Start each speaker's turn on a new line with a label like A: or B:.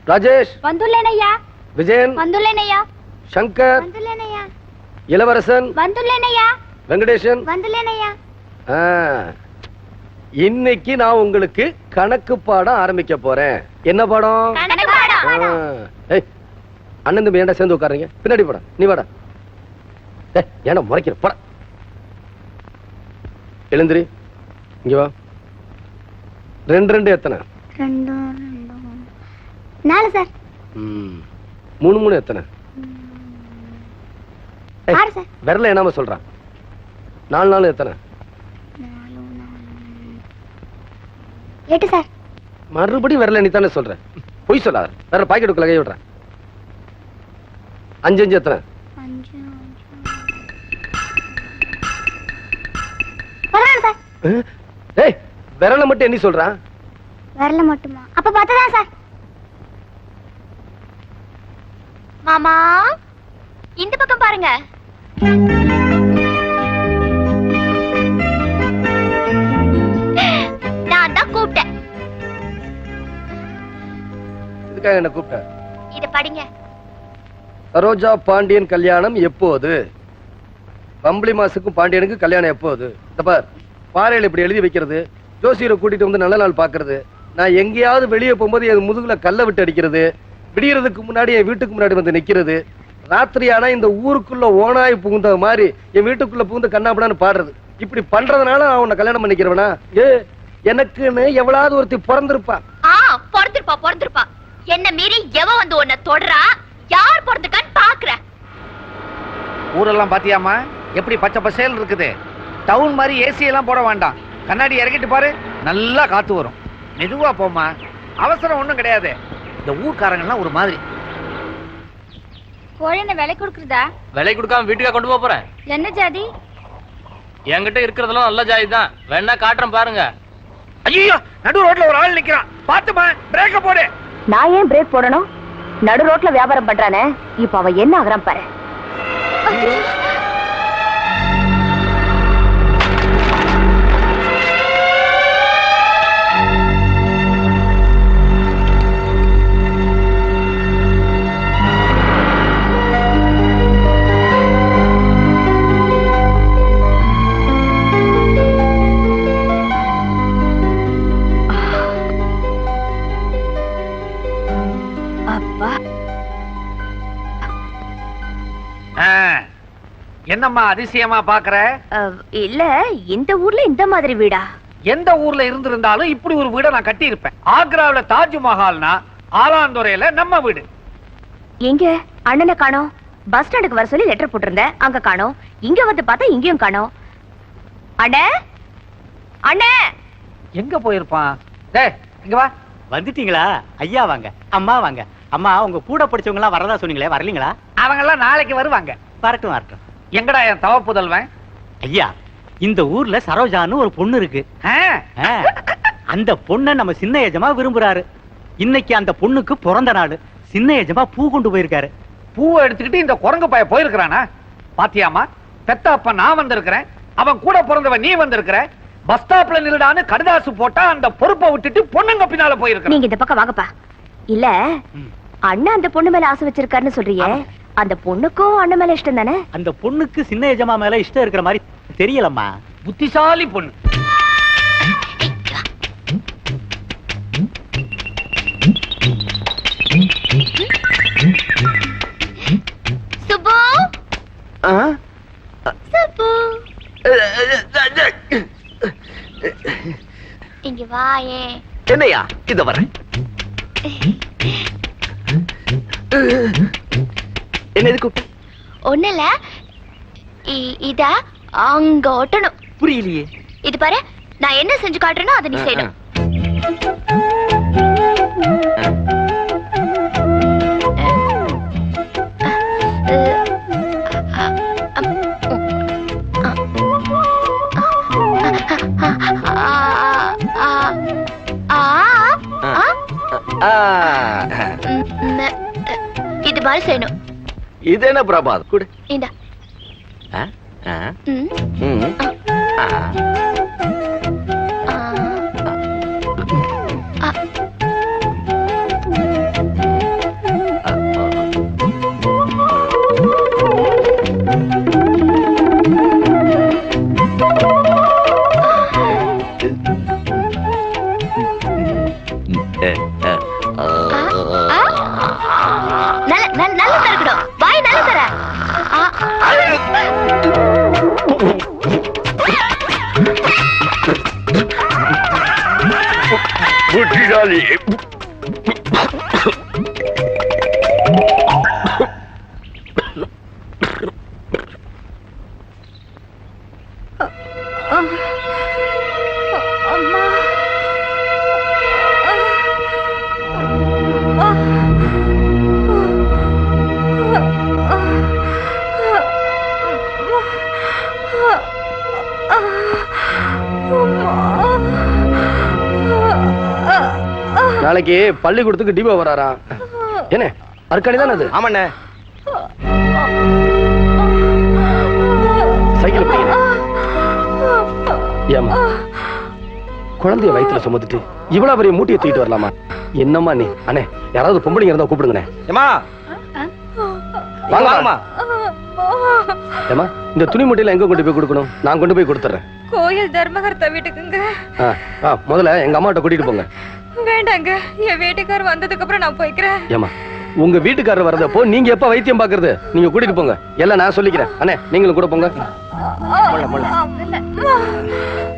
A: ராஜேஷ்
B: வந்துள்ளேனையா.
A: விஜயன்
B: வந்துள்ளேனையா.
A: சங்கர்
B: வந்துள்ளேனையா.
A: இளவரசன்
B: வந்துள்ளேனையா.
A: வெங்கடேசன்
B: வந்துள்ளேனையா.
A: இன்னைக்கு நான் உங்களுக்கு கணக்கு பாடம் ஆரம்பிக்க போறேன். என்ன பாடம்?
B: கணக்கு பாடம்.
A: அண்ணன் தம்பி ஏன்டா சேர்ந்து உட்காருங்க? பின்னாடி போட. நீ வாடா. ஏன்டா முறைக்கிற? போட. எழுந்திரி. இங்க வா. 2 2 எத்தனை?
B: 2 4 சார்.
A: 3 3 எத்தனை?
B: 6 சார்.
A: விரல என்னாம சொல்றான். 4 4 எத்தனை?
B: 8 சார்.
A: மறுபடியும் விரல நீ தானே சொல்ற. பொய் சொல்லாத. வேற பாக்கெட்டுக்குள்ள கை விடுறேன். 5 5 எத்தனை?
B: 5 16 சார்.
A: ஏய் விரல மட்டும் என்ன சொல்றான்?
B: விரல மட்டுமா? அப்ப 10 தான் சார். மாமா இந்த பக்கம் பாருங்க. நான் தான் கூப்பிட்டேன்.
A: இதுக்காக என்ன கூப்பிட்ட?
B: இத படிங்க.
A: சரோஜா பாண்டியன் கல்யாணம் எப்போது? பம்பளி மாசுக்கும் பாண்டியனுக்கு கல்யாணம் எப்போது? பாறையில இப்படி எழுதி வைக்கிறது, ஜோசியரை கூட்டிட்டு வந்து நல்ல நாள் பாக்குறது, நான் எங்கேயாவது வெளியே போகும்போது என் முதுகுல கல்ல விட்டு அடிக்கிறது, விடியறதுக்கு முன்னாடி என் வீட்டுக்கு முன்னாடி வந்து நிக்கிறது, ராத்திரி ஆனா இந்த ஊருக்குள்ள ஓனாய் புகுந்த மாதிரி என் வீட்டுக்குள்ள புகுந்து கண்ணாப்படான்னு பாடுறது. இப்படி பண்றதுனால நான் உன்னை கல்யாணம் பண்ணிக்கிறவனா? எனக்குன்னு எவ்வளவு ஒருத்தி பிறந்திருப்பா.
B: பிறந்திருப்பா. என்ன மீறி எவ வந்து உன்னை தொடரா? யார் பிறந்திருக்கான்னு பாக்குற.
C: ஊரெல்லாம் பாத்தியாமா எப்படி பச்சை பசேல் இருக்குது. டவுன் மாதிரி ஏசி எல்லாம் போட வேண்டாம். கண்ணாடி இறக்கிட்டு பாரு, நல்லா காத்து வரும். மெதுவா போமா, அவசரம் ஒண்ணும் கிடையாது. இந்த ஊர்க்காரங்கெல்லாம் ஒரு மாதிரி.
B: கோழின விலை கொடுக்குறதா?
D: விலை கொடுக்காம வீட்டுக்கா கொண்டு போறேன்.
B: என்ன ஜாதி?
D: என்கிட்ட இருக்கிறதெல்லாம் நல்ல ஜாதி தான். வேணா காட்டுறேன் பாருங்க.
C: ஐயோ, நடு ரோட்ல ஒரு ஆள் நிக்கிறான். பாத்துமா, பிரேக்க போடு.
E: நான் ஏன் பிரேக் போடணும்? நடு ரோட்ல வியாபாரம் பண்றானே, இப்ப அவன் என்ன ஆகுறான் பாரு.
C: என்னம்மா அதிசயமா பாக்குற?
E: இல்ல, இந்த ஊர்ல இந்த மாதிரி வீடா?
C: எந்த ஊர்ல இருந்திருந்தாலும் இப்படி ஒரு வீட நான் கட்டி இருப்பேன். ஆக்ராவில தாஜ்மஹால்னா ஆலாந்துறையில நம்ம வீடு.
E: எங்க அண்ணனை காணோம்? பஸ் ஸ்டாண்டுக்கு வர சொல்லி லெட்டர் போட்டிருந்தேன், அங்க காணோம். இங்க வந்து பார்த்தா இங்கேயும் காணோம். அண்ணே, அண்ணே
C: எங்க போயிருப்பான்? டேய் இங்க வா.
F: வந்துட்டீங்களா? ஐயா வாங்க, அம்மா வாங்க. அம்மா, உங்க கூட படிச்சவங்க எல்லாம் வரதா சொன்னீங்களே, வரலீங்களா?
C: அவங்க எல்லாம் நாளைக்கு வருவாங்க.
F: வரட்டும் வரட்டும்.
C: எங்கடா என் தவ புதல்வன்?
F: ஐயா, இந்த ஊர்ல சரோஜான்னு ஒரு பொண்ணு இருக்கு. அந்த பொண்ணை நம்ம சின்ன எஜமா விரும்புறாரு. இன்னைக்கு அந்த பொண்ணுக்கு பிறந்த நாள். சின்ன எஜமா பூ கொண்டு போயிருக்காரு.
C: பூவை எடுத்துக்கிட்டு இந்த குரங்கு பைய போயிருக்கிறானா? பாத்தியாமா, பெத்த அப்ப நான் வந்திருக்கிறேன், அவன் கூட பிறந்தவன் நீ வந்திருக்கிற. பஸ் ஸ்டாப்ல நில்லுடான்னு கடுதாசு போட்டா அந்த பொறுப்பை விட்டுட்டு பொண்ணுங்க பின்னால போயிருக்க.
E: நீங்க இந்த பக்கம் வாங்கப்பா. இல்ல, அண்ணா அந்த பொண்ணு மேல ஆசை வச்சிருக்காருன்னு சொல்றீங்க. அந்த பொண்ணுக்கும் அண்ணன் மேல இஷ்டம் தானே?
F: அந்த பொண்ணுக்கு சின்ன எஜமா மேல இஷ்டம் இருக்கிற மாதிரி தெரியலம்மா.
C: புத்திசாலி பொண்ணு.
B: சுப்பு, சுப்பு, இங்க வாயே.
A: என்னையா இத வரேன். என்ன கூப்பிட்ட?
B: ஒண்ணுல இத அங்க ஒட்டணும்.
A: புரியலையே.
B: இது பாரு, நான் என்ன செஞ்சு காட்டுறேனோ அதை நீ செய்யணும். இது மாதிரி செய்யணும்.
A: இது என்ன பிரபாத்? குடு.
B: இந்த நல்ல தரக்கணும் வாய் நல்ல தர
A: புத்திசாலி. நாளைக்கு பள்ளிக்கூடத்துக்கு டிபோ வராரா? என்ன அர்க்காணி தானே அது?
G: ஆமாண்ணே.
A: சைக்கிள் பிடிங்க. ஏம்மா குழந்தைய வயித்துல சுமந்துட்டு இவ்வளவு பெரிய மூட்டையை தூக்கிட்டு வரலாமா? என்னம்மா நீ? அண்ணே யாராவது பொம்பளைங்க இருந்தா கூப்பிடுங்கண்ணே.
G: ஏமா வாங்கம்மா.
A: ஏம்மா இந்த துணி மூட்டையில எங்க கொண்டு போய் கொடுக்கணும்? நான் கொண்டு போய் கொடுத்துறேன்.
E: கோயில் தர்மகர்த்தா வீட்டுக்குங்க.
A: முதல்ல எங்க அம்மாட்ட கூட்டிட்டு போங்க.
E: வேண்டாங்க, என் வீட்டுக்கார் வந்ததுக்கு அப்புறம் நான் போய்க்கிறேன்.
A: ஏமா உங்க வீட்டுக்காரர் வரதப்போ நீங்க எப்ப வைத்தியம் பாக்குறது? நீங்க கூட்டிட்டு போங்க. எல்லாம் நான் சொல்லிக்கிறேன். அண்ணே நீங்களும் கூட போங்க.